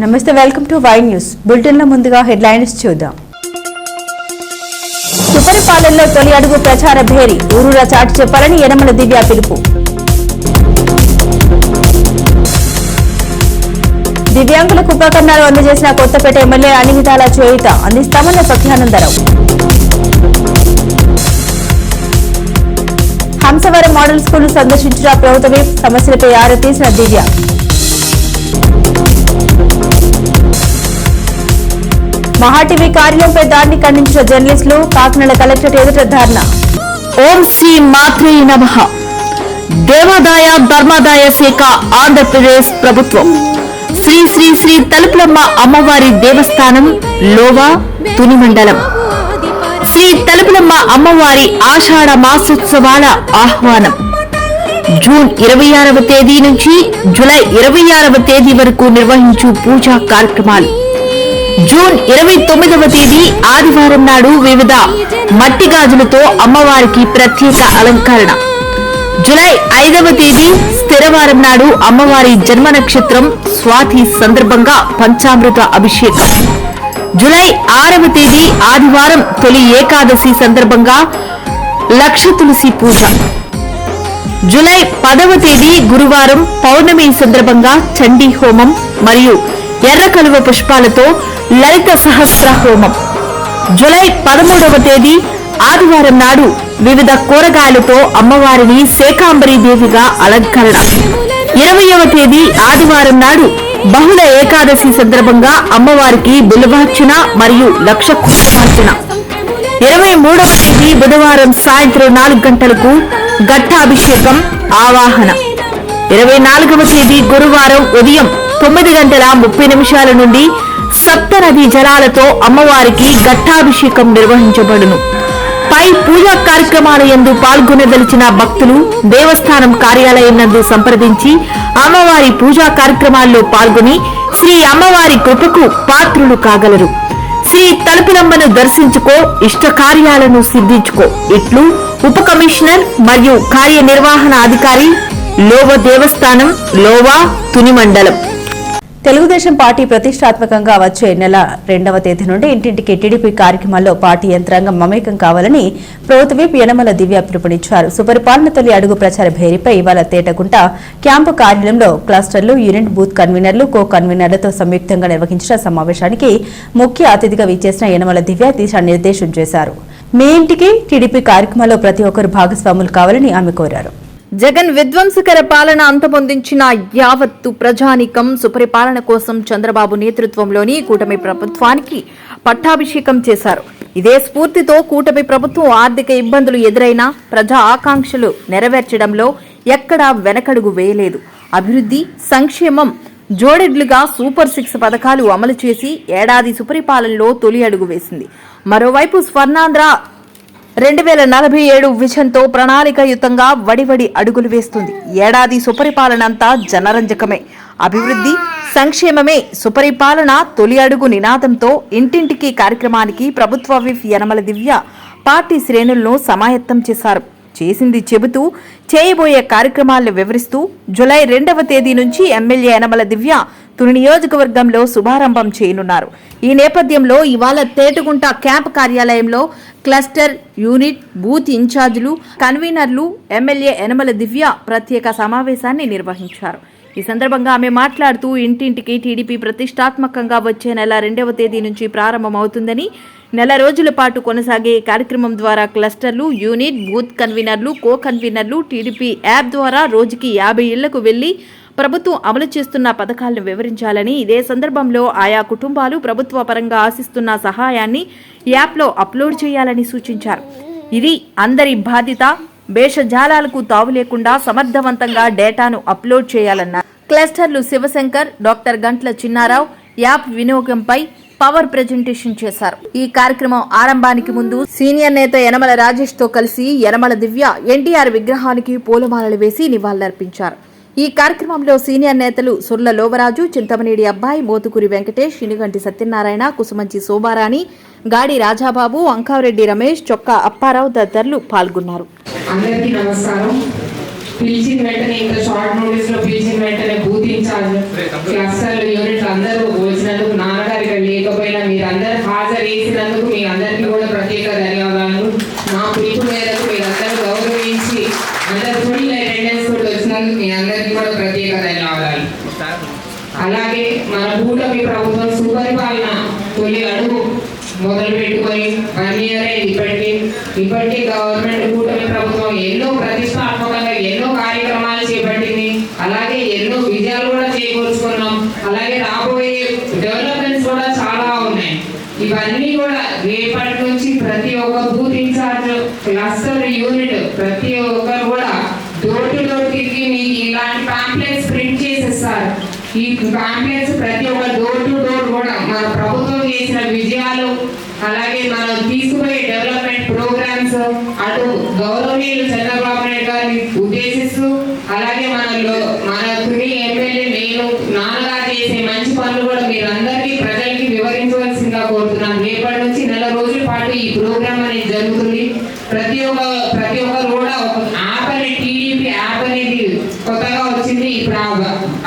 నమస్తే, welcome to Y news bulletin లో ముందుగా హెడ్లైన్స్ చూద్దాం. సుపరిపాలనలో తొలి అడుగు ప్రచార భేరీ, ఊరూరా చాటి చెప్పాలని యనమల దివ్య పిలుపు. దివ్యాంగులకు ఉపకరణాలు అందజేసిన కొత్తపేట ఎమ్మెల్యే అన్ని విధాల చేయూత అందిస్తామన్న సత్యానందరావు. హంసవరం మోడల్ స్కూల్ సందర్శించిన ప్రభుత్వ సమస్యలపై ఆరా తీసిన దివ్య. మహా టీవీ కార్యాలయంపై దాడిని ఖండించిన జర్నలిస్టులు కాకినాడ కలెక్టరేట్ ఎదుట ధర్నా. ఓం శ్రీ మాత్రే నమః. దేవాదాయ ధర్మాదాయ శాఖ ఆంధ్రప్రదేశ్ ప్రభుత్వం శ్రీ శ్రీ శ్రీ తలుపులమ్మ అమ్మవారి దేవస్థానం లోవా తుని మండలం శ్రీ తలుపులమ్మ అమ్మవారి ఆషాఢ మాసోత్సవాల ఆహ్వానం. జూన్ 26వ తేదీ నుంచి జూలై 26వ తేదీ వరకు నిర్వహించు పూజా కార్యక్రమాలు. జూన్ 29వ తేదీ ఆదివారం నాడు వివిధ మట్టి గాజులతో అమ్మవారికి ప్రత్యేక అలంకరణ. జూలై 5వ తేదీ స్థిరవారం నాడు అమ్మవారి జన్మ నక్షత్రం స్వాతి సందర్భంగా పంచామృత అభిషేకం. జూలై 6వ తేదీ ఆదివారం తొలి ఏకాదశి సందర్భంగా లక్ష తులసి పూజ. జూలై 10వ తేదీ గురువారం పౌర్ణమి సందర్భంగా చండీ హోమం మరియు ఎర్ర కలువ పుష్పాలతో లలిత సహస్ర హోమం. జూలై 13వ తేదీ ఆదివారం నాడు వివిధ కూరగాయలతో అమ్మవారిని శాకాంబరీ దేవిగా అలంకరణ. 20వ తేదీ ఆదివారం నాడు బహుళ ఏకాదశి సందర్భంగా అమ్మవారికి బిల్వార్చన మరియు లక్ష కుంకుమార్చన. 23వ తేదీ బుధవారం సాయంత్రం 4 గంటలకు ఘట్టాభిషేకం ఆవాహన. 24వ తేదీ గురువారం ఉదయం 9:30 నుండి సప్తనది జలాలతో అమ్మవారికి ఘట్టాభిషేకం నిర్వహించబడును. పై పూజా కార్యక్రమాల యందు పాల్గొనదలిచిన భక్తులు దేవస్థానం కార్యాలయం నందు సంప్రదించి అమ్మవారి పూజా కార్యక్రమాల్లో పాల్గొని శ్రీ అమ్మవారి కృపకు పాత్రులు కాగలరు. శ్రీ తలుపులమ్మను దర్శించుకో, ఇష్ట కార్యాలను సిద్ధించుకో. ఇట్లు ఉప కమిషనర్ మరియు కార్యనిర్వహణ అధికారి లోవా దేవస్థానం లోవా తుని మండలం. తెలుగుదేశం పార్టీ ప్రతిష్టాత్మకంగా వచ్చే నెల 2వ తేదీ నుండి ఇంటింటికి టీడీపీ కార్యక్రమాల్లో పార్టీ యంత్రాంగం మమేకం కావాలని ప్రభుత్వ విప్ యనమల దివ్య పిలుపునిచ్చారు. సుపరిపాలన తొలి అడుగు ప్రచార భేరీపై ఇవాళ తేటగుంట క్యాంపు కార్యాలయంలో క్లస్టర్లు, యూనిట్, బూత్ కన్వీనర్లు, కో కన్వీనర్లతో సంయుక్తంగా నిర్వహించిన సమావేశానికి ముఖ్య అతిథిగా విచ్చేసిన యనమల దివ్య దిశానిర్దేశం చేశారు. మీ ఇంటికి టీడీపీ కార్యక్రమాల్లో ప్రతి ఒక్కరు భాగస్వాములు కావాలని ఆమె కోరారు. జగన్ విధ్వంసకర పాలన అంతమొందించిన యావత్తు ప్రజానీకం సుపరిపాలన కోసం చంద్రబాబు నేతృత్వంలోని కూటమి ప్రభుత్వానికి పట్టాభిషేకం చేశారు. ఇదే స్ఫూర్తితో కూటమి ప్రభుత్వం ఆర్థిక ఇబ్బందులు ఎదురైనా ప్రజా ఆకాంక్షలు నెరవేర్చడంలో ఎక్కడా వెనకడుగు వేయలేదు. అభివృద్ధి, సంక్షేమం జోడెడ్లుగా సూపర్ 6 పథకాలు అమలు చేసి ఏడాది సుపరిపాలనలో తొలి అడుగు వేసింది. మరోవైపు స్వర్ణాంధ్ర 2047 విజన్తో ప్రణాళికాయుతంగా వడివడి అడుగులు వేస్తుంది. ఏడాది సుపరిపాలనంతా జనరంజకమే, అభివృద్ధి, సంక్షేమమే సుపరిపాలన తొలి అడుగు నినాదంతో ఇంటింటికి కార్యక్రమానికి ప్రభుత్వ విప్ యనమల దివ్య పార్టీ శ్రేణులను సమాయత్తం చేశారు. చేసింది చెబుతూ చేయబోయే కార్యక్రమాలను వివరిస్తూ జూలై 2వ తేదీ నుంచి ఎమ్మెల్యే యనమల దివ్య తుని నియోజకవర్గంలో శుభారంభం చేయనున్నారు. ఈ నేపథ్యంలో ఇవాళ తేటగుంట క్యాంప్ కార్యాలయంలో క్లస్టర్, యూనిట్, బూత్ ఇన్ఛార్జీలు, కన్వీనర్లు ఎమ్మెల్యే యనమల దివ్య ప్రత్యేక సమావేశాన్ని నిర్వహించారు. ఈ సందర్భంగా ఆమె మాట్లాడుతూ ఇంటింటికి టీడీపీ ప్రతిష్టాత్మకంగా వచ్చే నెల 2వ తేదీ నుంచి ప్రారంభమవుతుందని, నెల రోజుల పాటు కొనసాగే కార్యక్రమం ద్వారా క్లస్టర్లు, యూనిట్, బూత్ కన్వీనర్లు, కో కన్వీనర్లు టీడీపీ యాప్ ద్వారా రోజుకి 50 ఇళ్లకు వెళ్లి ప్రభుత్వం అమలు చేస్తున్న పథకాలను వివరించాలని, ఇదే సందర్భంలో ఆయా కుటుంబాలు ప్రభుత్వ పరంగా ఆశిస్తున్న సహాయాన్ని యాప్లో అప్లోడ్ చేయాలని సూచించారు. ఇది అందరి బాధ్యత. భేషజాలాలకు తావు లేకుండా సమర్థవంతంగా డేటాను అప్లోడ్ చేయాలన్నారు. క్లస్టర్లు శివశంకర్, డాక్టర్ గంట్ల చిన్నారావు యాప్ వినియోగంపై పవర్ ప్రెజెంటేషన్ చేశారు. ఈ కార్యక్రమం ఆరంభానికి ముందు సీనియర్ నేత యనమల రాజేష్ తో కలిసి యనమల దివ్య ఎన్టీఆర్ విగ్రహానికి పూలమాలలు వేసి నివాళులర్పించారు. ఈ కార్యక్రమంలో సీనియర్ నేతలు సుర్ల లోవరాజు, చింతమనేడి అబ్బాయి, మోతుకూరి వెంకటేష్, శినిగంటి సత్యనారాయణ, కుసుమంచి శోభారాణి, గాడి రాజాబాబు, అంకారెడ్డి రమేష్, చొక్కా అప్పారావు తదితరులు పాల్గొన్నారు. అందరికీ నమస్కారం. పిలిచిన వెంటనే ఇంత షార్ట్ నోటీస్ లో పిలిచిన వెంటనే బూత్ ఇన్ఛార్జ్ క్లస్టర్ యూనిట్ అందరూ వచ్చినందుకు, నాన్నగారు ఇక్కడ లేకపోయినా మీరందరూ హాజరు చేసినందుకు మీ అందరికీ కూడా ప్రత్యేక ధన్యవాదాలు. నా పిలుపు మేరకు మీరందరూ గౌరవించి అందరూ ఫుల్ అటెండెన్స్ కూడా వచ్చినందుకు మీ అందరికీ కూడా ప్రత్యేక ధన్యవాదాలు. అలాగే మన కూటమి ప్రభుత్వం సుపరిపాలన తొలి అడుగు మొదలు పెట్టుకొని 1 year అయింది. ఇప్పటికీ గవర్నమెంట్ కూటమి ప్రభుత్వం ఎన్నో ప్రతిష్టాత్మకంగా ఎన్నో కార్యక్రమాలు చేపట్టింది. అలాగే ఎన్నో విజయాలు కూడా చేకూర్చుకున్నాం. అలాగే రాబోయే డెవలప్మెంట్స్ కూడా చాలా ఉన్నాయి. ఇవన్నీ కూడా రేపటి నుంచి ప్రతి ఒక్క బూత్ ఇన్ఛార్జ్ క్లస్టర్ యూనిట్ ప్రతి ఒక్కరు కూడా డోర్ టు డోర్ తిరిగి మీకు ఇలాంటి పాంప్లెట్స్ ప్రింట్ చేసేస్తారు. ఈ పాంప్లెట్స్ ప్రతి ఒక్క డోర్ టు డోర్ కూడా మన ప్రభుత్వం చేసిన విజయాలు, అలాగే మనం తీసుకుపోయే డెవలప్మెంట్ ప్రోగ్రామ్స్, అటు గౌరవనీయులు చంద్రబాబు నాయుడు గారిని ఉద్దేశిస్తూ, అలాగే మన తుని ఎమ్మెల్యే నేను నాన్నగారు చేసే మంచి పనులు కూడా మీరందరికీ ప్రజలకి వివరించవలసిందిగా కోరుతున్నాను. రేపటి నుంచి 4 రోజుల పాటు ఈ ప్రోగ్రామ్ అనేది జరుగుతుంది. ప్రతి ఒక్కరు కూడా ఒక యాప్ అనేది టీడీపీ యాప్ అనేది కొత్తగా వచ్చింది. ఇప్పుడు ఆ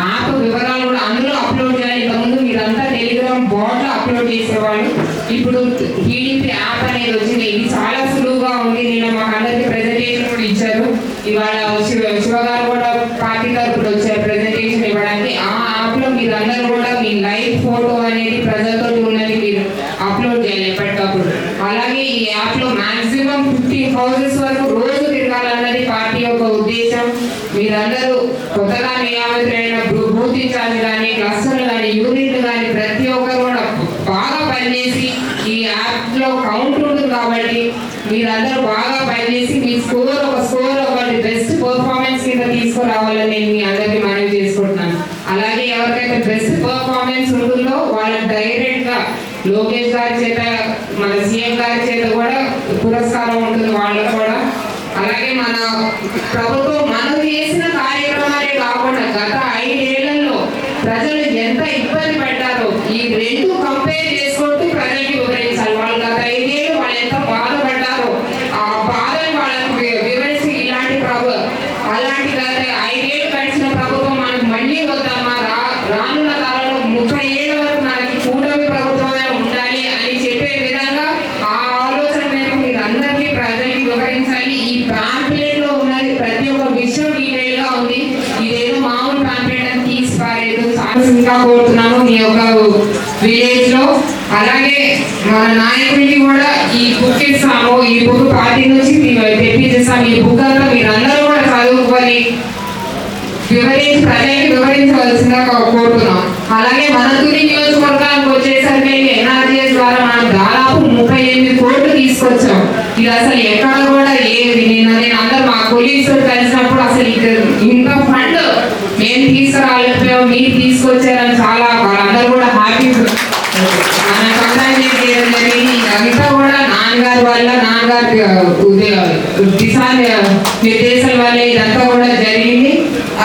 యాప్ వివరాలు కూడా అందులో అప్లోడ్ చేయాలి. ఇంతకుముందు మీరంతా టెలిగ్రామ్ బాట్ లో అప్లోడ్ చేసేవాళ్ళు. ఇప్పుడు టీడీపీ యాప్ అనేది వచ్చింది. ఇది చాలా సులువుగా ఉంది. నిన్న మాకు అందరికి ప్రెజెంటేషన్ కూడా ఇచ్చారు. ఇవాళ శివ గారు కూడా పార్టీ తరపున వచ్చారు ప్రెజెంటేషన్ ఇవ్వడానికి. ఆ యాప్ లో మీరు అందరూ కూడా మీ లైవ్ ఫోటో అనేది ప్రజలతో ఉన్నది మీరు అప్లోడ్ చేయాలి ఎప్పటికప్పుడు. అలాగే ఈ యాప్ లో మాక్సిమం 50 houses వరకు రోజు తిరగాలన్నది పార్టీ యొక్క ఉద్దేశం. మీరందరూ కొత్తగా నియామితులైన బూత్ ఇన్ఛార్జ్ కానీ క్లస్టర్లు కానీ యూనిట్లు కానీ ప్రతి ఒక్కరు కూడా బాగా పనిచేసి ఈ యాప్ లో కౌంట్ ఉంటుంది కాబట్టి మీరందరూ బాగా పనిచేసి మీ స్కోర్ ఒకటి బెస్ట్ పర్ఫార్మెన్స్ కింద తీసుకురావాలని నేను మీ అందరికీ మనవి చేసుకుంటున్నాను. అలాగే ఎవరికైతే బెస్ట్ పర్ఫార్మెన్స్ ఉంటుందో వాళ్ళకి డైరెక్ట్ గా లోకేష్ గారి చేత మన సీఎం గారి చేత కూడా పురస్కారం ఉంటుంది వాళ్ళకు కూడా. అలాగే మన ప్రభుత్వం మనం చేసిన కార్యక్రమాలే కాకుండా గత 5 ఏళ్లలో ప్రజలు ఎంత ఇబ్బంది పడ్డారో ఈ రెండు కంపేర్ చేసుకుంటూ ప్రజలకు వివరించాలి. వాళ్ళు గత 5 ఏళ్ళు వాళ్ళు ఎంత బాధపడ్డారో ఆ బాధను వాళ్ళకు వివరించి అలాంటి గత 5 ఏళ్ళు గడిచిన ప్రభుత్వం మనకు మళ్ళీ వద్దామా, రానున్న కాలంలో 30 ఏళ్ళ వరకు మనకి కూటమి ప్రభుత్వమే ఉండాలి అని చెప్పే విధంగా ఆ ఆలోచన మేరకు మీరు అందరికీ ప్రజలకి వివరించాలి. ఈ పాంప్లెట్ లో ఉన్నది ప్రతి ఒక్క విషయం డీటెయిల్ గా ఉంది. ఇదేదో మామూలు పాంప్లెట్ అని తీసిపారేది సాహసంగా కోరుతున్నాను మీ యొక్క విలేజ్ లో. అలాగే మన నాయకుడికి కూడా ఈ బుక్ ఇస్తాము. ఈ బుక్ పార్టీ నుంచి తెప్పించేస్తాము. ఈ బుక్ అంతా మీరు అందరూ కూడా చదువుకొని ప్రజలకు వివరించవలసిందిగా కోరుతున్నాం. అలాగే మన తుని నియోజకవర్గానికి వచ్చేసరికి ఎన్ఆర్జీఎస్ ద్వారా మనం దాదాపు 38 కోట్లు తీసుకొచ్చాం. ఇది అసలు ఎక్కడ కూడా ఏది నేను అందరూ మా కొలీగ్స్ కలిసినప్పుడు అసలు ఇంత ఫండ్ మేము తీసుకురాలేకపోయాం, మీరు తీసుకొచ్చారని చాలా వాళ్ళందరూ కూడా హ్యాపీ కంగ్రాచులేట్ చేయడం జరిగింది. ఇదంతా కూడా నాన్నగారి వల్ల, నాన్నగారి దిశా నిర్దేశాల వల్ల ఇదంతా కూడా జరిగింది.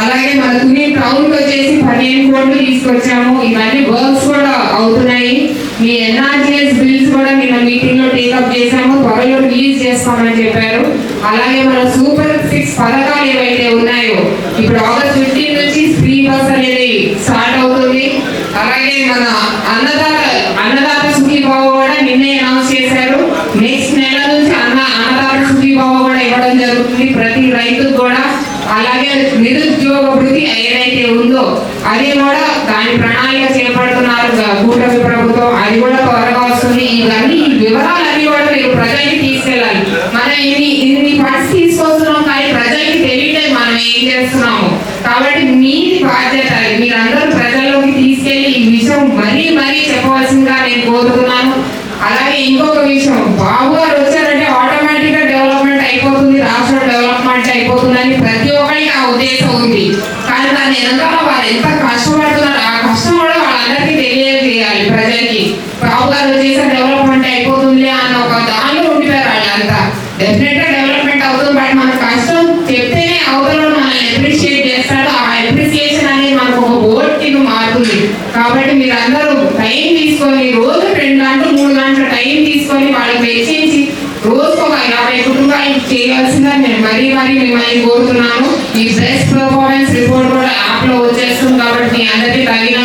అలాగే మన తుని టౌన్ వచ్చేసి 15 కోట్లు తీసుకొచ్చాము. ఇవన్నీ వర్క్స్ కూడా అవుతున్నాయి. మీ ఎన్ఆర్జీఎస్ బిల్స్ కూడా నిన్న మీటింగ్ లో టేకప్ చేశాము. త్వరలో రిలీజ్ చేస్తామని చెప్పారు. అలాగే మన సూపర్ 6 పథకాలు ఏవైతే ఉన్నాయో ఇప్పుడు ఆగస్ట్ 15 నుంచి ఫ్రీ బస్ అనేది స్టార్ట్ అవుతుంది. అలాగే మన అన్నదాత సుఖీభావ కూడా నిన్నే అనౌన్స్ చేశారు. నెక్స్ట్ నెల నుంచి అన్నదాత సుఖీభావ కూడా ఇవ్వడం జరుగుతుంది ప్రతి రైతుకు కూడా. అలాగే నిరుద్యోగ వృత్తి ఏదైతే ఉందో అది కూడా దాని ప్రణాళిక చేపడుతున్నారు కూటమి ప్రభుత్వం. అది కూడా త్వరగా వస్తుంది. ఇవన్నీ వివరాలన్నీ కూడా మీరు ప్రజలకి తీసుకెళ్ళాలి. మనం ఇన్ని ఫండ్స్ తీసుకొస్తున్నాం కానీ ప్రజలకి తెలియలేదు మనం ఏం చేస్తున్నాము. కాబట్టి మీది బాధ్యత. మీరందరూ ప్రజల్లోకి తీసుకెళ్లి ఈ విషయం మరీ చెప్పవలసిందిగా నేను కోరుతున్నాను. అలాగే ఇంకొక విషయం, బాబు గారు వచ్చారంటే ఆటోమేటిక్ గా డెవలప్మెంట్ అయిపోతుంది, రాష్ట్రం డెవలప్మెంట్ అయిపోతుందని ప్రతి ఒక్కరికి ఆ ఉద్దేశం ఉంది. కానీ దాని వెనకాల వాళ్ళు ఎంత కష్టపడుతున్నారు ఆ కష్టం కూడా వాళ్ళందరికీ తెలియజేయాలి ప్రజలకి. బాబు గారు వచ్చేసి డెవలప్మెంట్ అయిపోతుంది అన్న ఒక దానిలో ఉండిపోయారు వాళ్ళంతా. డెఫినెట్ గా డెవలప్మెంట్ అవుతుంది, బట్ మన కష్టం చెప్తేనే అవతల మనల్ని అప్రిషియేట్ చేస్తాడు. ఆ అప్రిసియేషన్ అనేది మనకు ఒక బోర్డు కింద మారుతుంది. కాబట్టి మీరు అందరూ టైం తీసుకొని రోజు 2 గంటలు 3 గంటల టైం తీసుకొని వాళ్ళకి వెచ్చించి రోజుకు ఒక 50 కుటుంబాలకు చేయవలసిందని నేను మరీ మిమ్మల్ని కోరుతున్నాను. ఈ బెస్ట్ పర్ఫార్మెన్స్ రిపోర్ట్ కూడా యాప్లో వచ్చేస్తుంది కాబట్టి మీ అందరికీ తగిన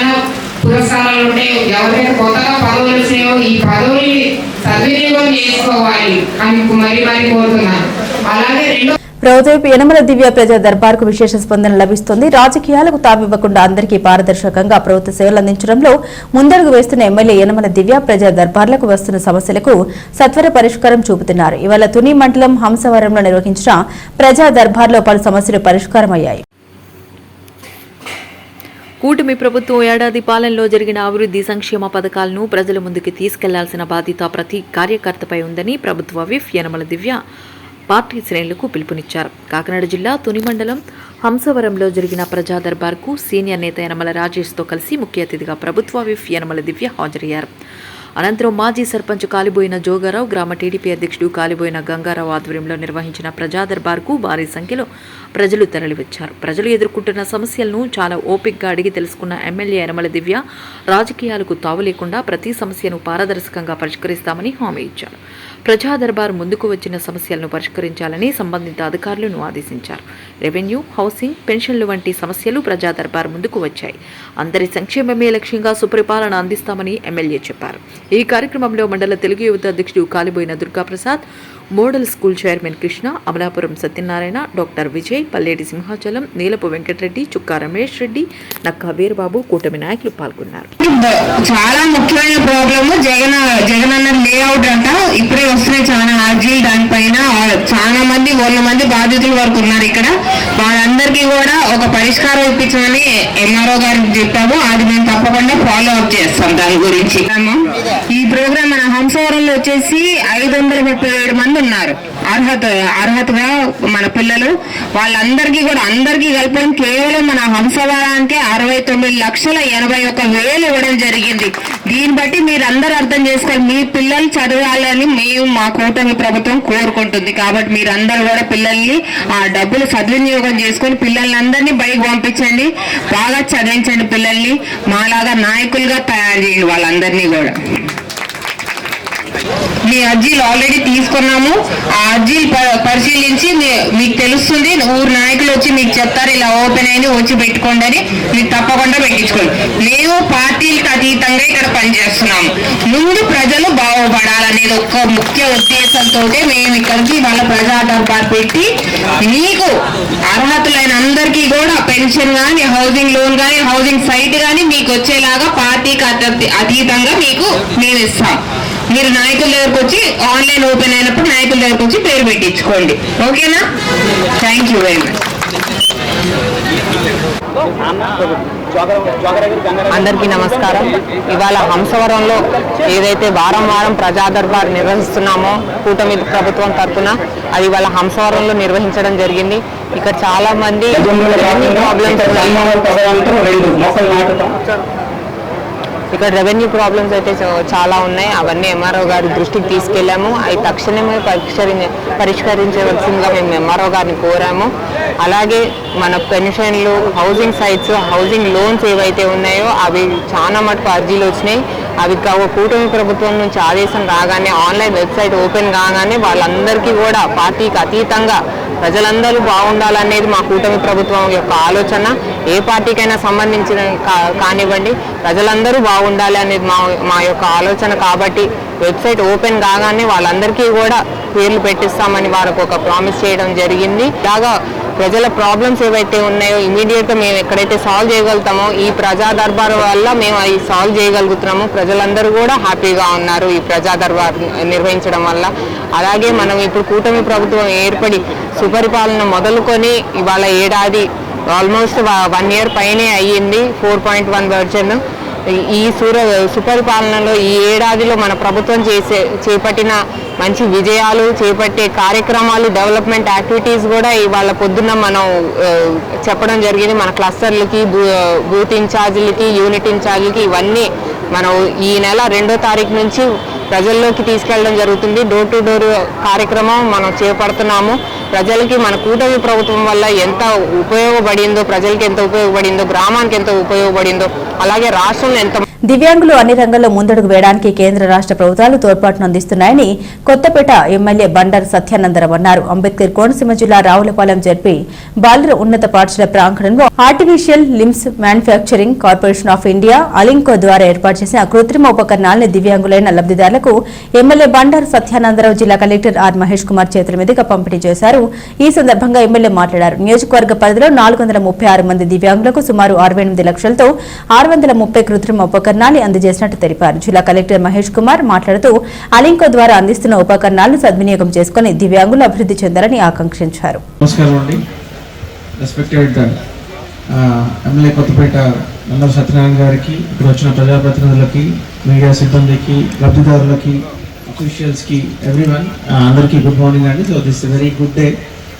పురస్కారాలు ఉంటాయి. ఎవరైతే కొత్తగా పదవులు వచ్చాయో ఈ పదవుల్ని సద్వినియోగం చేసుకోవాలి అని మరీ కోరుతున్నాను. అలాగే ప్రభుత్వ యనమల దివ్య ప్రజా దర్బార్కు విశేష స్పందన లభిస్తుంది. రాజకీయాలకు తావివ్వకుండా అందరికీ పారదర్శకంగా ప్రభుత్వ సేవలు అందించడంలో ముందడుగు వేస్తున్న ఎమ్మెల్యే యనమల దివ్య ప్రజా దర్బార్లకు వస్తున్న సమస్యలకు సత్వర పరిష్కారం చూపుతున్నారు. ఇవాళ తుని మండలం హంసవరంలో నిర్వహించిన ప్రజా దర్బార్లో పలు సమస్యలు పరిష్కారమయ్యాయి. కూటమి ప్రభుత్వం ఏడాది పాలనలో జరిగిన అభివృద్ధి సంక్షేమ పథకాలను ప్రజల ముందుకు తీసుకెళ్లాల్సిన బాధ్యత ప్రతి కార్యకర్తపై ఉందని ప్రభుత్వ విప్ యనమల దివ్య పార్టీ శ్రేణులకు పిలుపునిచ్చారు. కాకినాడ జిల్లా తుని మండలం హంసవరంలో జరిగిన ప్రజా దర్బార్కు సీనియర్ నేత యనమల రాజేష్తో కలిసి ముఖ్య అతిథిగా ప్రభుత్వ విప్ యనమల దివ్య హాజరయ్యారు. అనంతరం మాజీ సర్పంచ్ కాలిబోయిన జోగారావు, గ్రామ టీడీపీ అధ్యక్షుడు కాలిబోయిన గంగారావు ఆధ్వర్యంలో నిర్వహించిన ప్రజా దర్బార్కు భారీ సంఖ్యలో ప్రజలు తరలివచ్చారు. ప్రజలు ఎదుర్కొంటున్న సమస్యలను చాలా ఓపికగా అడిగి తెలుసుకున్న ఎమ్మెల్యే యనమల దివ్య రాజకీయాలకు తావు లేకుండా ప్రతి సమస్యను పారదర్శకంగా పరిష్కరిస్తామని హామీ ఇచ్చారు. ప్రజా దర్బార్ ముందుకు వచ్చిన సమస్యలను పరిష్కరించాలని సంబంధిత అధికారులను ఆదేశించారు. రెవెన్యూ, హౌసింగ్, పెన్షన్లు వంటి సమస్యలు ప్రజా దర్బార్ ముందుకు వచ్చాయి. అందరి సంక్షేమమే లక్ష్యంగా సుపరిపాలన అందిస్తామని ఎమ్మెల్యే చెప్పారు. ఈ కార్యక్రమంలో మండల తెలుగు యువత అధ్యక్షుడు Kaliboina Durgaprasad, model school chairman Krishna, Amalapuram Satyanarayana, doctor Vijay, Palleti Simhachalam, Neelapu Venkatareddy, చుక్కా రమేష్ రెడ్డి, నక్కా వీరబాబు, కూటమి నాయకులు పాల్గొన్నారు. చాలా ముఖ్యమైన ప్రాబ్లమ్ జగనన్న లేఅవుట్ అంట. ఇప్పుడే వస్తున్నాయి చాలా అర్జీలు. దానిపైన చాలా మంది 100 మంది బాధితుల వరకు ఉన్నారు. ఇక్కడ వాళ్ళందరికీ కూడా ఒక పరిష్కారం ఇప్పించమని ఎంఆర్ఓ గారికి చెప్పాము. అది మేము తప్పకుండా ఫాలో అప్ చేస్తాం. దాని గురించి ఈ ప్రోగ్రామ్ మన హంసవరంలో వచ్చేసి 537 మంది ఉన్నారు అర్హతగా మన పిల్లలు. వాళ్ళందరికీ కూడా అందరికీ కలపడం కేవలం మన హంసవరానికి 69,81,000 ఇవ్వడం జరిగింది. దీన్ని బట్టి మీరు అందరూ అర్థం చేసుకోవాలి, మీ పిల్లలు చదవాలని మేము మా కూటమి ప్రభుత్వం కోరుకుంటుంది. కాబట్టి మీరు అందరూ కూడా పిల్లల్ని ఆ డబ్బులు సద్వినియోగం చేసుకొని పిల్లల్ని అందరినీ బయటకు పంపించండి, బాగా చదివించండి పిల్లల్ని. మాలాగా నాయకులుగా తయారు చేయండి వాళ్ళందరినీ కూడా. మీ అర్జీలు ఆల్రెడీ తీసుకున్నాము. ఆ అర్జీలు పరిశీలించి మీకు తెలుస్తుంది. ఊరు నాయకులు వచ్చి మీకు చెప్తారు ఇలా ఓపెన్ అయింది వచ్చి పెట్టుకోండి అని. మీకు తప్పకుండా పెట్టించుకోండి. మేము పార్టీలకు అతీతంగా ఇక్కడ పనిచేస్తున్నాము. ముందు ప్రజలు బాగుపడాలనేది ఒక ముఖ్య ఉద్దేశంతో మేము ఇక్కడికి వాళ్ళ ప్రజా దర్బార్ పెట్టి మీకు అర్హతులైన అందరికీ కూడా పెన్షన్ కానీ, హౌసింగ్ లోన్ కానీ, హౌసింగ్ సైట్ కానీ మీకు వచ్చేలాగా పార్టీకి అతీతంగా మీకు మేము ఇస్తాం. మీరు నాయకుల దగ్గరకు వచ్చి ఆన్లైన్ ఓపెన్ అయినప్పుడు నాయకుల దగ్గరకు వచ్చి పేరు పెట్టించుకోండి. ఓకేనా? Thank you very much. అందరికీ నమస్కారం. ఇవాళ హంసవరంలో ఏదైతే వారం ప్రజా దర్బార్ నిర్వహిస్తున్నామో కూటమి ప్రభుత్వం తరఫున, అది ఇవాళ హంసవరంలో నిర్వహించడం జరిగింది. ఇక్కడ చాలా మంది రెవెన్యూ ప్రాబ్లమ్స్ అయితే చాలా ఉన్నాయి. అవన్నీ ఎంఆర్ఓ గారి దృష్టికి తీసుకెళ్ళాము. అవి తక్షణమే పరిష్కరించవలసిందిగా మేము ఎంఆర్ఓ గారిని కోరాము. అలాగే మన పెన్షన్లు, హౌసింగ్ సైట్స్, హౌసింగ్ లోన్స్ ఏవైతే ఉన్నాయో అవి చాలా మటుకు అర్జీలు వచ్చినాయి. అవి కూటమి ప్రభుత్వం నుంచి ఆదేశం రాగానే ఆన్లైన్ వెబ్సైట్ ఓపెన్ కాగానే వాళ్ళందరికీ కూడా పార్టీకి అతీతంగా ప్రజలందరూ బాగుండాలనేది మా కూటమి ప్రభుత్వం యొక్క ఆలోచన. ఏ పార్టీకైనా సంబంధించిన కానివ్వండి, ప్రజలందరూ బాగుండాలి అనేది మా యొక్క ఆలోచన. కాబట్టి వెబ్సైట్ ఓపెన్ కాగానే వాళ్ళందరికీ కూడా పేర్లు పెట్టిస్తామని వారికి ఒక ప్రామిస్ చేయడం జరిగింది. ఇలాగా ప్రజల ప్రాబ్లమ్స్ ఏవైతే ఉన్నాయో ఇమీడియట్గా మేము ఎక్కడైతే సాల్వ్ చేయగలుగుతామో ఈ ప్రజా దర్బార్ వల్ల మేము అవి సాల్వ్ చేయగలుగుతున్నాము. ప్రజలందరూ కూడా హ్యాపీగా ఉన్నారు ఈ ప్రజా దర్బార్ నిర్వహించడం వల్ల. అలాగే మనం ఇప్పుడు కూటమి ప్రభుత్వం ఏర్పడి సుపరిపాలన మొదలుకొని ఇవాళ ఏడాది ఆల్మోస్ట్ 1 year పైనే అయ్యింది. 4.1 వర్జన్. ఈ సుపరిపాలనలో ఈ ఏడాదిలో మన ప్రభుత్వం చేపట్టిన మంచి విజయాలు, చేపట్టే కార్యక్రమాలు, డెవలప్మెంట్ యాక్టివిటీస్ కూడా ఇవాళ పొద్దున్న మనం చెప్పడం జరిగింది. మన క్లస్టర్లకి, బూత్ ఇన్ఛార్జీలకి, యూనిట్ ఇన్ఛార్జీలకి ఇవన్నీ మనం ఈ నెల 2వ తారీఖు నుంచి ప్రజల్లోకి తీసుకెళ్ళడం జరుగుతుంది. డోర్ టు డోర్ కార్యక్రమం మనం చేపడుతున్నాము. ప్రజలకి మన కూటమి ప్రభుత్వం వల్ల ఎంత ఉపయోగపడిందో, ప్రజలకి ఎంత ఉపయోగపడిందో, గ్రామానికి ఎంత ఉపయోగపడిందో, అలాగే రాష్ట్రంలో ఎంత దివ్యాంగులు అన్ని రంగాల్లో ముందడుగు వేయడానికి కేంద్ర రాష్ట్ర ప్రభుత్వాలు తోడ్పాటును అందిస్తున్నాయని కొత్తపేట ఎమ్మెల్యే బండారు సత్యానందరావు అన్నారు. అంబేద్కర్ కోనసీమ జిల్లా రావులపాలెం జడ్పీ బాలుర ఉన్నత పాఠశాల ప్రాంగణంలో artificial limbs manufacturing corporation of India ALIMCO ద్వారా ఏర్పాటు చేసిన కృత్రిమ ఉపకరణాలను దివ్యాంగులైన లబ్దిదారులకు ఎమ్మెల్యే బండారు సత్యానందరావు జిల్లా కలెక్టర్ ఆర్ మహేష్ కుమార్ చేతుల మీదుగా పంపిణీ చేశారు. ఈ సందర్భంగా ఎమ్మెల్యే మాట్లాడారు. నియోజకవర్గ పరిధిలో 436 మంది దివ్యాంగులకు సుమారు 68 లక్షలతో 630 కృత్రిమ ఉపకరణాలు అందజేసినట్టు తెలిపారు. జిల్లా కలెక్టర్ మహేష్ కుమార్ మాట్లాడుతూ అలింకో ద్వారా అందిస్తున్న ఉపకరణాలను సద్వినియోగం చేసుకుని దివ్యాంగులు అభివృద్ధి చెందాలని ఆకాంక్షించారు. నమస్కారం అండి. రెస్పెక్టెడ్ ఎమ్మెల్యే కొత్తపేట బండారు సత్యనారాయణ గారికి, ఇక్కడ వచ్చిన ప్రజాప్రతినిధులకి, మీడియా సిబ్బందికి, లబ్ధిదారులకి, అఫీషియల్స్కి, ఎవ్రీవన్ అందరికీ గుడ్ మార్నింగ్ అండి. So this very good day.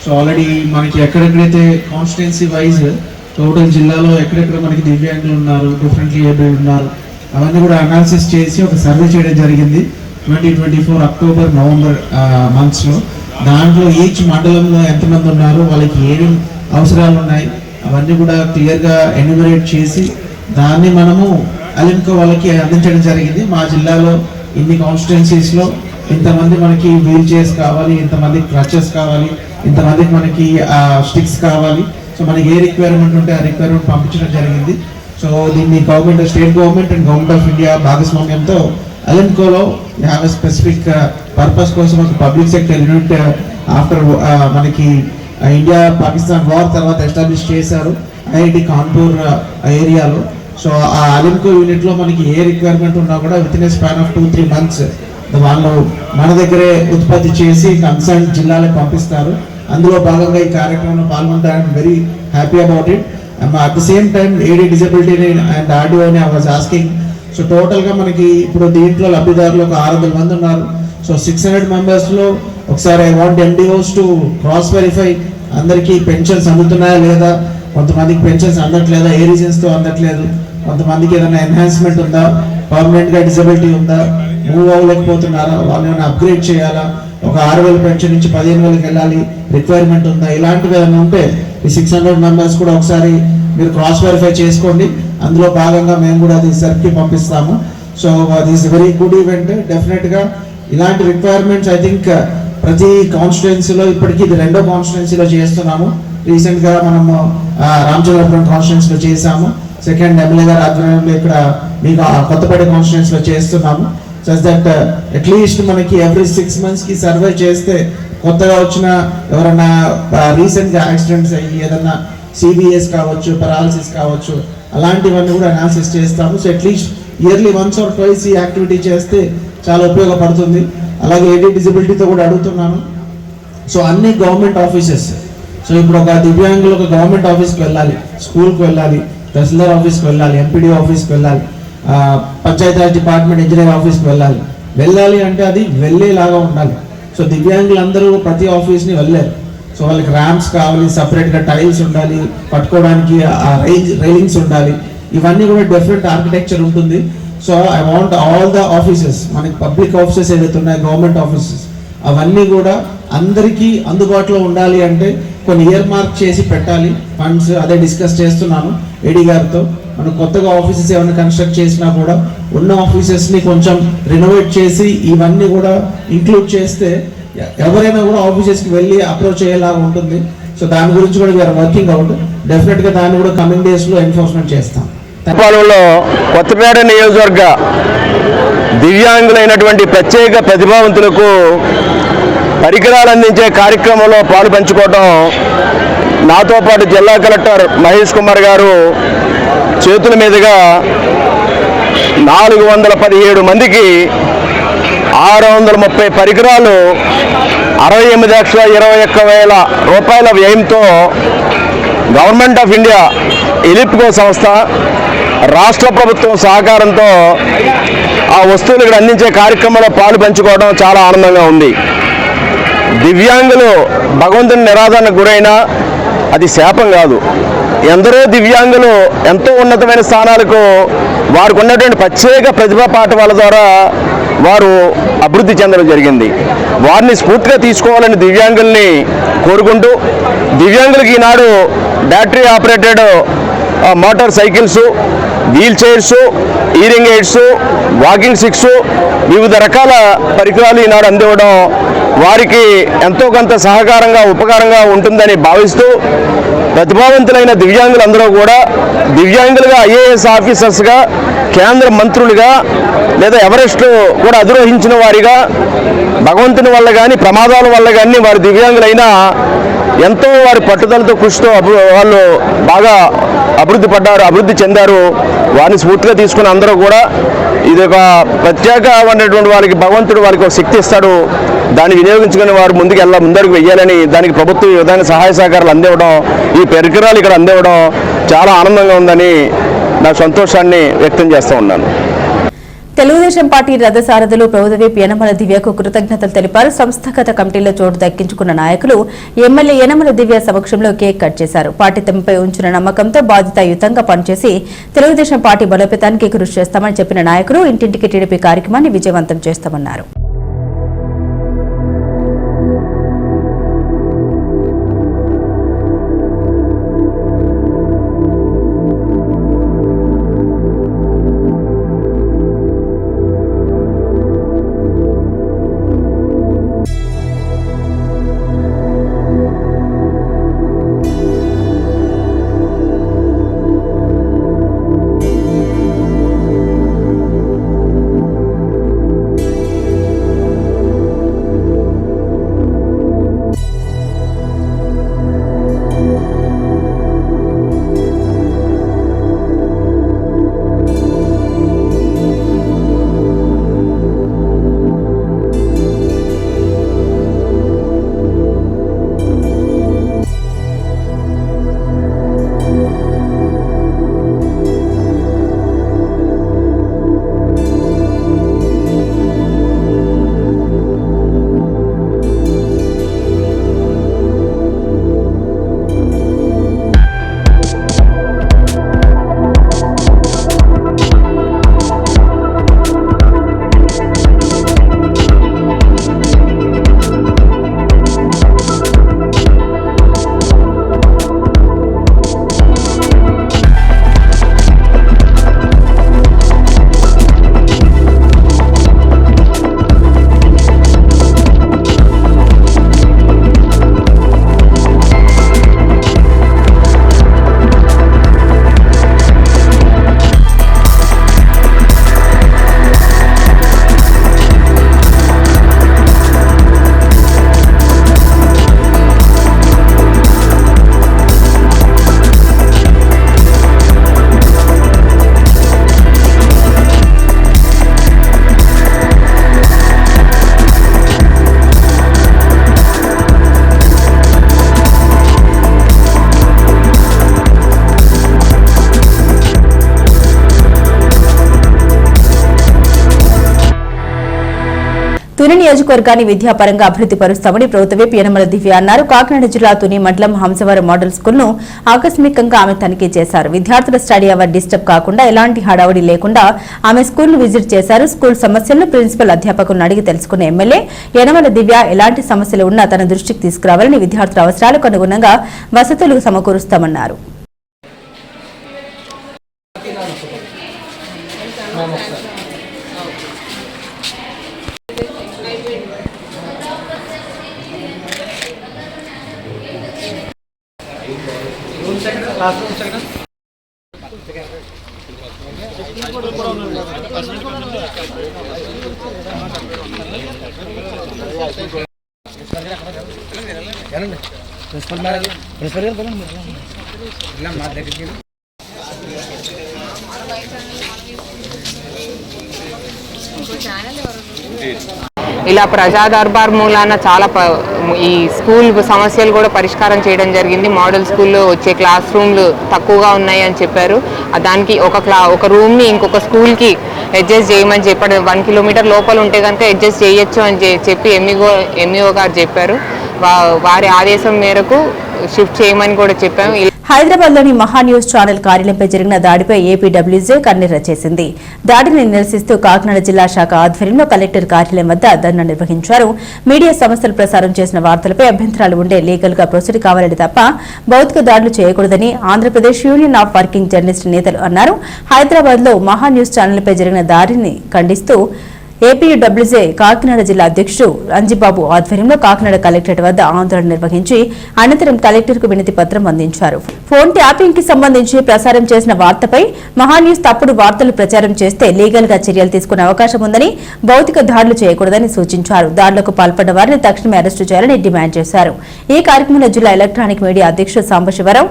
So already మనకి ఎక్కడెక్కడైతే కాన్స్టిట్యున్సీ వైజ్ టోటల్ జిల్లాలో ఎక్కడెక్కడ మనకి దివ్యాంగులు ఉన్నారు, డిఫరెంట్లీ ఏబుల్డ్ ఉన్నారు, అవన్నీ కూడా అనాలిసిస్ చేసి ఒక సర్వే చేయడం జరిగింది 2024 అక్టోబర్ నవంబర్ మంత్స్లో. దాంట్లో ఈచ్ మండలంలో ఎంతమంది ఉన్నారు, వాళ్ళకి ఏమేమి అవసరాలు ఉన్నాయి, అవన్నీ కూడా క్లియర్గా ఎన్యూమరేట్ చేసి దాన్ని మనము అలింకో వాళ్ళకి అందించడం జరిగింది. మా జిల్లాలో ఇన్ని కాన్స్టిట్యున్సీస్లో ఇంతమంది మనకి వీల్ చైర్స్ కావాలి, ఇంతమందికి క్రచెస్ కావాలి, ఇంతమందికి మనకి స్టిక్స్ కావాలి. సో మనకి ఏ రిక్వైర్మెంట్ ఉంటే ఆ రిక్వైర్మెంట్ పంపించడం జరిగింది. సో దీన్ని government, state government and government of India భాగస్వామ్యంతో అలింకోలో హ్యావ్ స్పెసిఫిక్ పర్పస్ కోసం ఒక పబ్లిక్ సెక్టర్ యూనిట్ ఆఫ్టర్ మనకి ఇండియా పాకిస్తాన్ వార్ తర్వాత ఎస్టాబ్లిష్ చేశారు ఐఐటి కాన్పూర్ ఏరియాలో. సో ఆ అలింకో యూనిట్లో మనకి ఏ రిక్వైర్మెంట్ ఉన్నా కూడా with in a span of 2-3 months వాళ్ళు మన దగ్గరే ఉత్పత్తి చేసి కన్సర్న్ జిల్లాలకు పంపిస్తారు. అందులో భాగంగా ఈ కార్యక్రమంలో పాల్గొంటాను. Very happy about it. At the same time AD disability and RDO అని ఐ వాజ్ ఆస్కింగ్. సో టోటల్గా మనకి ఇప్పుడు దీంట్లో లబ్ధిదారులు ఒక 600 మంది ఉన్నారు. సో 600 మెంబర్స్లో ఒకసారి I want MDOs to cross verify అందరికీ పెన్షన్స్ అందుతున్నాయా లేదా, కొంతమందికి పెన్షన్స్ అందట్లేదా, ఏ రీజన్స్తో అందట్లేదు, కొంతమందికి ఏదైనా ఎన్హాన్స్మెంట్ ఉందా, పర్మనెంట్గా డిజబిలిటీ ఉందా, మూవ్ అవ్వలేకపోతున్నారా, వాళ్ళు ఏమైనా అప్గ్రేడ్ చేయాలా, ఒక 6,000 పెన్షన్ నుంచి 15,000కి వెళ్ళాలి, రిక్వైర్మెంట్ ఉందా, ఇలాంటివి ఏమైనా ఉంటే ఈ 600 మెంబర్స్ కూడా ఒకసారి మీరు క్రాస్ వెరిఫై చేసుకోండి. అందులో భాగంగా మేము కూడా అది సర్కి పంపిస్తాము. So this very good event. డెఫినెట్గా ఇలాంటి రిక్వైర్మెంట్స్ ఐ థింక్ ప్రతి కాన్స్టిట్యున్సీలో, ఇప్పటికీ ఇది 2వ కాన్స్టిట్యున్సీలో చేస్తున్నాము. రీసెంట్గా మనము రామచంద్రపురం కాన్స్టిట్యున్సీలో చేసాము, సెకండ్ ఎమ్మెల్యే గారి ఆధ్వర్యంలో ఇక్కడ మీకు కొత్తపేట కాన్స్టిట్యున్సీలో చేస్తున్నాము. సచ్ దట్ అట్లీస్ట్ మనకి ఎవ్రీ 6 monthsకి సర్వే చేస్తే కొత్తగా వచ్చిన ఎవరైనా రీసెంట్గా యాక్సిడెంట్స్ అయ్యి ఏదన్నా సిబిఎస్ కావచ్చు, పెరాలసిస్ కావచ్చు, అలాంటివన్నీ కూడా అనాలిసిస్ చేస్తాము. సో అట్లీస్ట్ ఇయర్లీ 1 or 2 ఈ యాక్టివిటీ చేస్తే చాలా ఉపయోగపడుతుంది. అలాగే ఏడీ డిజబిలిటీతో కూడా అడుగుతున్నాను. సో అన్ని గవర్నమెంట్ ఆఫీసెస్, సో ఇప్పుడు ఒక దివ్యాంగులు ఒక గవర్నమెంట్ ఆఫీస్కి వెళ్ళాలి, స్కూల్కి వెళ్ళాలి, తహసీల్దార్ ఆఫీస్కి వెళ్ళాలి, ఎంపీడీ ఆఫీస్కి వెళ్ళాలి, పంచాయతీరాజ్ డిపార్ట్మెంట్ ఇంజనీర్ ఆఫీస్కి వెళ్ళాలి అంటే అది వెళ్ళేలాగా ఉండాలి. సో దివ్యాంగులందరూ ప్రతి ఆఫీస్ని వెళ్ళారు. సో వాళ్ళకి ర్యాంప్స్ కావాలి, సపరేట్గా టైల్స్ ఉండాలి, పట్టుకోవడానికి రైలింగ్స్ ఉండాలి, ఇవన్నీ కూడా డిఫరెంట్ ఆర్కిటెక్చర్ ఉంటుంది. So I want all the offices, మనకి పబ్లిక్ ఆఫీసెస్ ఏదైతే ఉన్నాయో గవర్నమెంట్ ఆఫీసెస్, అవన్నీ కూడా అందరికీ అందుబాటులో ఉండాలి అంటే కొన్ని ఇయర్ మార్క్ చేసి పెట్టాలి ఫండ్స్. అదే డిస్కస్ చేస్తున్నాను ఏడీ గారితో. మనం కొత్తగా ఆఫీసెస్ ఏమైనా కన్స్ట్రక్ట్ చేసినా కూడా ఉన్న ఆఫీసెస్ని కొంచెం రెనోవేట్ చేసి ఇవన్నీ కూడా ఇంక్లూడ్ చేస్తే ఎవరైనా కూడా ఆఫీసెస్కి వెళ్ళి అప్రోచ్ అయ్యేలాగా ఉంటుంది. సో దాని గురించి కూడా వీఆర్ వర్కింగ్ అవుట్. డెఫినెట్గా దాన్ని కూడా కమింగ్ డేస్లో ఎన్ఫోర్స్మెంట్ చేస్తాం. పాలనలో కొత్తపేట నియోజకవర్గ దివ్యాంగులైనటువంటి ప్రత్యేక ప్రతిభావంతులకు పరికరాలు అందించే కార్యక్రమంలో పాలు పంచుకోవడం నాతో పాటు జిల్లా కలెక్టర్ మహేష్ కుమార్ గారు చేతుల మీదుగా 417 మందికి 630 పరికరాలు 68,21,000 రూపాయల వ్యయంతో గవర్నమెంట్ ఆఫ్ ఇండియా ఎలిప్కో సంస్థ రాష్ట్ర ప్రభుత్వం సహకారంతో ఆ వస్తువులు ఇక్కడ అందించే కార్యక్రమంలో పాలు పంచుకోవడం చాలా ఆనందంగా ఉంది. దివ్యాంగులు భగవంతుని నిరాదరణకు గురైనా అది శాపం కాదు. ఎందరో దివ్యాంగులు ఎంతో ఉన్నతమైన స్థానాలకు వారికి ఉన్నటువంటి ప్రత్యేక ప్రతిభా పాఠవాల ద్వారా వారు అభివృద్ధి చెందడం జరిగింది. వారిని స్ఫూర్తిగా తీసుకోవాలని దివ్యాంగుల్ని కోరుకుంటూ, దివ్యాంగులకి ఈనాడు battery operated motor cycles, wheel chairs, hearing aids, walking sticks, వివిధ రకాల పరికరాలు ఈనాడు అందివ్వడం వారికి ఎంతో కొంత సహకారంగా ఉపకారంగా ఉంటుందని భావిస్తూ ప్రతిభావంతులైన దివ్యాంగులందరూ కూడా దివ్యాంగులుగా ఐఏఎస్ ఆఫీసర్స్గా, కేంద్ర మంత్రులుగా లేదా ఎవరెస్ట్ కూడా అధిరోహించిన వారిగా భగవంతుని వల్ల కానీ ప్రమాదాల వల్ల కానీ వారి దివ్యాంగులైనా ఎంతో వారి పట్టుదలతో కృషితో వాళ్ళు బాగా అభివృద్ధి చెందారు. వారిని స్ఫూర్తిగా తీసుకుని అందరూ కూడా ఇది ఒక ప్రత్యేకమైనటువంటి వారికి భగవంతుడు వారికి ఒక శక్తి ఇస్తాడు, దాన్ని వినియోగించుకుని వారు ముందరికి వెయ్యాలని దానికి ప్రభుత్వం ఈ విధంగా సహాయ సహకారాలు అందివ్వడం, ఈ పరికరాలు ఇక్కడ అందివ్వడం చాలా ఆనందంగా ఉందని నా సంతోషాన్ని వ్యక్తం చేస్తూ ఉన్నాను. తెలుగుదేశం పార్టీ రథసారథులు ప్రభుత్వ యనమల దివ్యకు కృతజ్ఞతలు తెలిపారు. సంస్థాగత కమిటీలో చోటు దక్కించుకున్న నాయకులు ఎమ్మెల్యే యనమల దివ్య సమక్షంలో కేక్ కట్ చేశారు. పార్టీ తమపై ఉంచిన నమ్మకంతో బాధ్యతాయుతంగా పనిచేసి తెలుగుదేశం పార్టీ బలోపేతానికి కృషి చేస్తామని చెప్పిన నాయకులు ఇంటింటికి టీడీపీ కార్యక్రమాన్ని విజయవంతం చేస్తామన్నారు. తుని నియోజకవర్గాన్ని విద్యాపరంగా అభివృద్ధి పరుస్తామని ప్రభుత్వ యనమల దివ్య అన్నారు. కాకినాడ జిల్లా తుని మండలం హంసవరం మోడల్ స్కూల్ ను ఆకస్మికంగా ఆమె తనిఖీ చేశారు. విద్యార్థుల స్టడీ అవర్ డిస్టర్బ్ కాకుండా ఎలాంటి హడావుడి లేకుండా ఆమె స్కూల్ ను విజిట్ చేశారు. స్కూల్ సమస్యలను ప్రిన్సిపల్ అధ్యాపకులను అడిగి తెలుసుకున్న ఎమ్మెల్యే యనమల దివ్య ఎలాంటి సమస్యలు ఉన్నా తన దృష్టికి తీసుకురావాలని, విద్యార్థుల అవసరాలకు అనుగుణంగా వసతులు సమకూరుస్తామన్నారు. ఇలా ప్రజా దర్బార్ మూలాన చాలా ఈ స్కూల్ సమస్యలు కూడా పరిష్కారం చేయడం జరిగింది. మోడల్ స్కూల్లో వచ్చే క్లాస్ రూమ్లు తక్కువగా ఉన్నాయి అని చెప్పారు. దానికి ఒక రూమ్ని ఇంకొక స్కూల్కి అడ్జస్ట్ చేయమని చెప్పాడు. 1 కిలోమీటర్ లోపల ఉంటే కనుక అడ్జస్ట్ చేయొచ్చు అని చెప్పి ఎంఈఓ గారు చెప్పారు. వారి ఆదేశం మేరకు షిఫ్ట్ చేయమని కూడా చెప్పాము. హైదరాబాద్లోని మహాన్యూస్ ఛానల్ కార్యాలయంపై జరిగిన దాడిపై ఏపీడబ్ల్యూజే కన్నెర్ర చేసింది. దాడిని నిరసిస్తూ కాకినాడ జిల్లా శాఖ ఆధ్వర్యంలో కలెక్టర్ కార్యాలయం వద్ద ధర్నా నిర్వహించారు. మీడియా సంస్థలు ప్రసారం చేసిన వార్తలపై అభ్యంతరాలు ఉండే లీగల్ గా ప్రొసీడ్ కావాలని తప్ప భౌతిక దాడులు చేయకూడదని Andhra Pradesh union of working journalist నేతలు అన్నారు. హైదరాబాద్లో మహాన్యూస్ ఛానల్పై జరిగిన దాడిని ఖండిస్తూ ఏపీడబ్ల్యూజే కాకినాడ జిల్లా అధ్యక్షుడు రంజిబాబు ఆధ్వర్యంలో కాకినాడ కలెక్టరేట్ వద్ద ఆందోళన నిర్వహించి అనంతరం కలెక్టర్కు వినతి పత్రం అందించారు. ఫోన్ ట్యాపింగ్ కి సంబంధించి ప్రసారం చేసిన వార్తపై మహాన్యూస్ తప్పుడు వార్తలు ప్రచారం చేస్తే లీగల్ గా చర్యలు తీసుకునే అవకాశం ఉందని, భౌతిక దాడులు చేయకూడదని సూచించారు. దాడులకు పాల్పడ్డ వారిని తక్షణమే అరెస్టు చేయాలని డిమాండ్ చేశారు. ఈ కార్యక్రమంలో జిల్లా ఎలక్ట్రానిక్ మీడియా అధ్యక్షుడు సాంబశివరావు,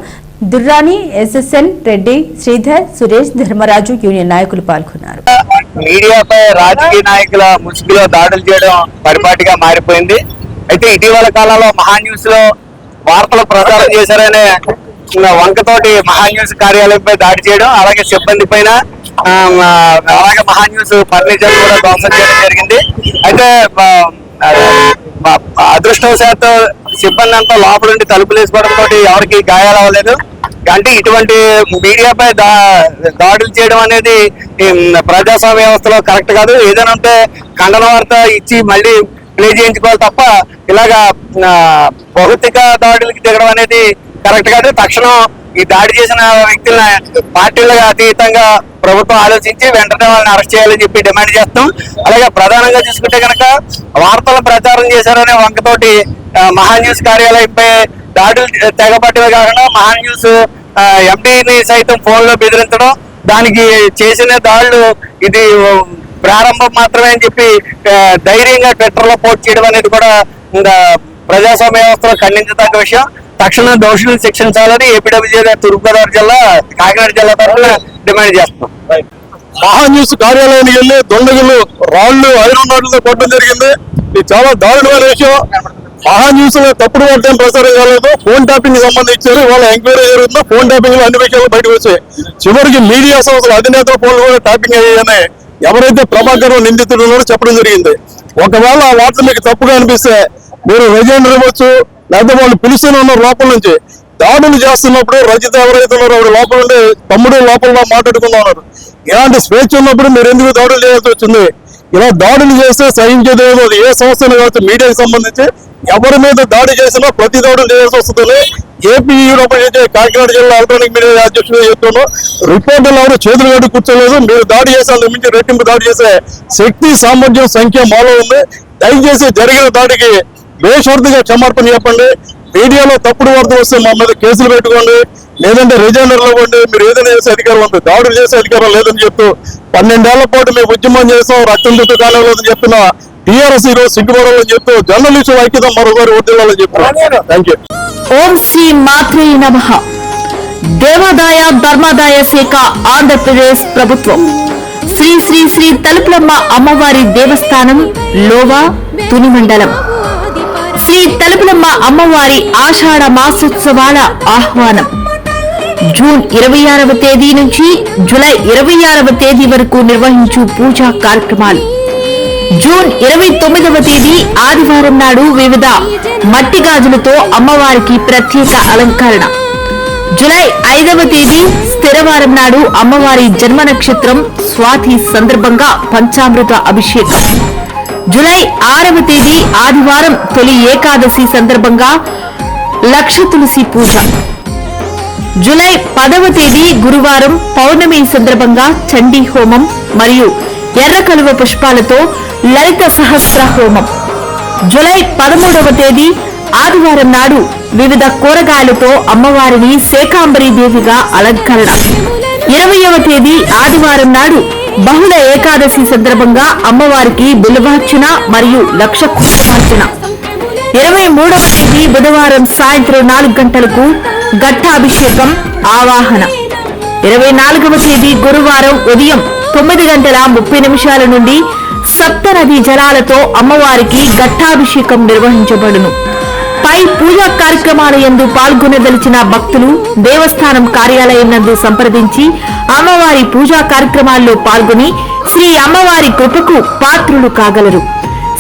దుర్రాని, ఎస్ఎస్ఎన్ రెడ్డి, శ్రీధర్, సురేష్, ధర్మరాజు యూనియన్ నాయకులు పాల్గొన్నారు. మీడియాపై రాజకీయ నాయకుల ముసుగులో దాడులు చేయడం పరిపాటిగా మారిపోయింది. అయితే ఇటీవల కాలంలో మహాన్యూస్ లో వార్తలు ప్రసారం చేశారనే వంకతోటి మహాన్యూస్ కార్యాలయంపై దాడి చేయడం, అలాగే సిబ్బంది పైన, అలాగే మహాన్యూస్ ఫర్నిచర్ కూడా ధ్వంసం చేయడం జరిగింది. అయితే అదృష్టవశాత్తు సిబ్బంది అంతా లోపల నుండి తలుపులు వేసుకోవడంతో ఎవరికి గాయాలు అవ్వలేదు. అంటే ఇటువంటి మీడియాపై దాడులు చేయడం అనేది ప్రజాస్వామ్య వ్యవస్థలో కరెక్ట్ కాదు. ఏదైనా ఉంటే ఖండన వార్త ఇచ్చి మళ్ళీ ప్లే చేయించుకోవాలి తప్ప ఇలాగా భౌతిక దాడులకి దిగడం అనేది కరెక్ట్ కాదు. తక్షణం ఈ దాడి చేసిన వ్యక్తులను పార్టీలుగా అతీతంగా ప్రభుత్వం ఆలోచించి వెంటనే వాళ్ళని అరెస్ట్ చేయాలని చెప్పి డిమాండ్ చేస్తాం. అలాగే ప్రధానంగా చూసుకుంటే కనుక వార్తలు ప్రచారం చేశారనే వంకతోటి మహాన్యూస్ కార్యాలయంపై దాడులు తెగబట్టమే కాకుండా మహాన్యూస్ ఎండీని సైతం ఫోన్ లో బెదిరించడం, దానికి చేసిన దాడులు ఇది ప్రారంభం మాత్రమే అని చెప్పి ధైర్యంగా ట్విట్టర్ లో పోస్ట్ చేయడం అనేది కూడా ప్రజాస్వామ్య వ్యవస్థలో ఖండించదగ్గ విషయం. తక్షణం దోషులను శిక్షించాలని ఏపీడబ్ల్యూజే తూర్పుగోదావరి జిల్లా, కాకినాడ జిల్లా తరఫున డిమాండ్ చేస్తాం. మహాన్యూస్ కార్యాలయానికి వెళ్ళి దొండగులు రాళ్లు, ఐరన్ రాడ్లతో కొట్టడం జరిగింది. ఇది చాలా దారుణమైన విషయం. మహాన్యూస్ లో తప్పుడు వార్తలు ప్రసారం కాలేదు. ఫోన్ ట్యాపింగ్ సంబంధించారు. వాళ్ళ ఎంక్వైరీ జరుగుతుందో ఫోన్ ట్యాపింగ్ లో అన్ని విషయాలు బయటకు వచ్చాయి. చివరికి మీడియా సంస్థల అధినేతల ఫోన్లు కూడా ట్యాపింగ్ అయ్యాయని ఎవరైతే ప్రభాకర్ నిందితుడు చెప్పడం జరిగింది. ఒకవేళ ఆ వార్త మీకు తప్పుగా అనిపిస్తే మీరు రిజైన్ ఇవ్వచ్చు, లేకపోతే వాళ్ళు పిలుస్తూనే ఉన్నారు లోపల నుంచి. దాడులు చేస్తున్నప్పుడు రజిత ఎవరైతే ఉన్నారో ఆవిడ లోపల ఉండి తమ్ముడు లోపల మాట్లాడుకుంటూ ఉన్నారు. ఇలాంటి స్వేచ్ఛ ఉన్నప్పుడు మీరు ఎందుకు దాడులు చేయాల్సి వచ్చింది? ఇలా దాడులు చేస్తే సహించేది ఏ సంస్థను కావచ్చు, మీడియాకి సంబంధించి ఎవరి మీద దాడి చేసినా ప్రతి దాడులు చేయాల్సి వస్తుంది. ఏపీ కాకినాడ జిల్లా ఎలక్ట్రానిక్ మీడియా అధ్యక్షుడు చెప్తున్నాను, రిపోర్టర్లు ఎవరు చేతులు కట్టి కూర్చోలేదు. మీరు దాడి చేసే మించి రెట్టింపు దాడి చేసే శక్తి, సామర్థ్యం, సంఖ్య మాలో ఉంది. దయచేసి జరిగిన దాడికి బేషరతుగా క్షమార్పణ చెప్పండి. మీడియాలో తప్పుడు వార్తలు వస్తే మా మీద కేసులు పెట్టుకోండి, లేదంటే రిజైనర్లు ఇవ్వండి. మీరు ఏదైనా చేసే అధికారం ఉంది, దాడులు చేసే అధికారం లేదని చెప్తూ 12 ఏళ్ల పాటు మేము ఉద్యమం చేస్తాం, రక్తం చుట్టూ కాలేదని చెప్పిన టీఆర్ఎస్ ఈరోజు సిగ్గుపడాలని చెప్తూ జర్నలిస్టు ఐక్యత మరొకరు వర్ధిల్లాలని చెప్తున్నాను. Thank you. ఓం శ్రీ మాత్రే నమః. దేవాదాయ ధర్మాదాయ శాఖ ఆంధ్రప్రదేశ్ ప్రభుత్వం శ్రీ శ్రీ శ్రీ తలుపులమ్మ అమ్మవారి దేవస్థానం లోవా తుని మండలం శ్రీ తలుపులమ్మ అమ్మవారి ఆషాఢ మాసోత్సవాల ఆహ్వానం జూన్ 26వ తేదీ నుంచి జూలై 26వ తేదీ వరకు నిర్వహించు పూజా కార్యక్రమాలు. జూన్ 29వ తేదీ ఆదివారం నాడు వివిధ మట్టి గాజులతో అమ్మవారికి ప్రత్యేక అలంకరణ. జూలై 5వ తేదీ స్థిరవారం నాడు అమ్మవారి జన్మ నక్షత్రం స్వాతి సందర్భంగా పంచామృత అభిషేకం. జూలై 6వ తేదీ ఆదివారం తొలి ఏకాదశి సందర్భంగా లక్ష తులసి పూజ. జూలై 10వ తేదీ గురువారం పౌర్ణమి సందర్భంగా చండీ హోమం మరియు ఎర్ర కలువ పుష్పాలతో లలిత సహస్ర హోమం. జూలై 13వ తేదీ ఆదివారం నాడు వివిధ కూరగాయలతో అమ్మవారిని శాకాంబరీ దేవిగా అలంకరణ. 20వ తేదీ ఆదివారం నాడు బహుళ ఏకాదశి సందర్భంగా అమ్మవారికి బిల్వార్చన మరియు లక్ష కుంకుమార్చన. 23వ తేదీ బుధవారం సాయంత్రం 4 గంటలకు ఘట్టాభిషేకం ఆవాహన. 24వ తేదీ గురువారం ఉదయం 9:30 నుండి సప్తనది జలాలతో అమ్మవారికి ఘట్టాభిషేకం నిర్వహించబడును. పై పూజా కార్యక్రమాల యందు పాల్గొనదలిచిన భక్తులు దేవస్థానం కార్యాలయం నందు సంప్రదించి అమ్మవారి పూజా కార్యక్రమాల్లో పాల్గొని శ్రీ అమ్మవారి కృపకు పాత్రులు కాగలరు.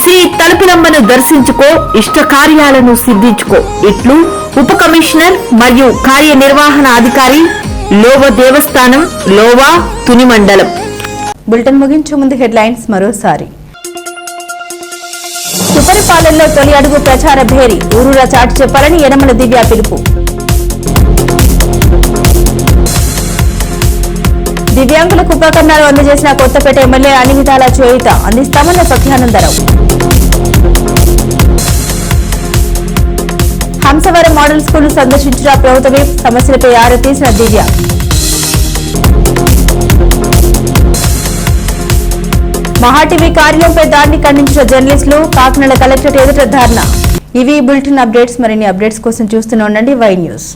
శ్రీ తలుపులమ్మను దర్శించుకో, ఇష్ట కార్యాలను సిద్ధించుకో. ఇట్లు ఉప కమిషనర్ మరియు కార్యనిర్వహణ అధికారి లోవ దేవస్థానం లోవా తుని మండలం. బులెటిన్ ముగించే ముందు హెడ్లైన్స్ మరోసారి. సుపరిపాలనలో తొలి అడుగు ప్రచార భేరీ ఊరూరా చాటి చెప్పాలని యనమల దివ్య పిలుపు. దివ్యాంగులకు ఉపకరణాలు అందజేసిన కొత్తపేట ఎమ్మెల్యే అన్ని విధాల చేయూత అందిస్తామన్న సత్యానందరావు. హంసవరం మోడల్ స్కూల్ సందర్శించిన ప్రభుత్వ సమస్యలపై ఆరా తీసిన దివ్య. మహాటీవీ కార్యాలయంపై దాడిని ఖండించిన జర్నలిస్టులు కాకినాడ కలెక్టరేట్ ఎదుట ధర్నా. ఇవి బులెటిన్ అప్డేట్స్. మరిన్ని అప్డేట్స్ కోసం చూస్తూనే ఉండండి వై న్యూస్.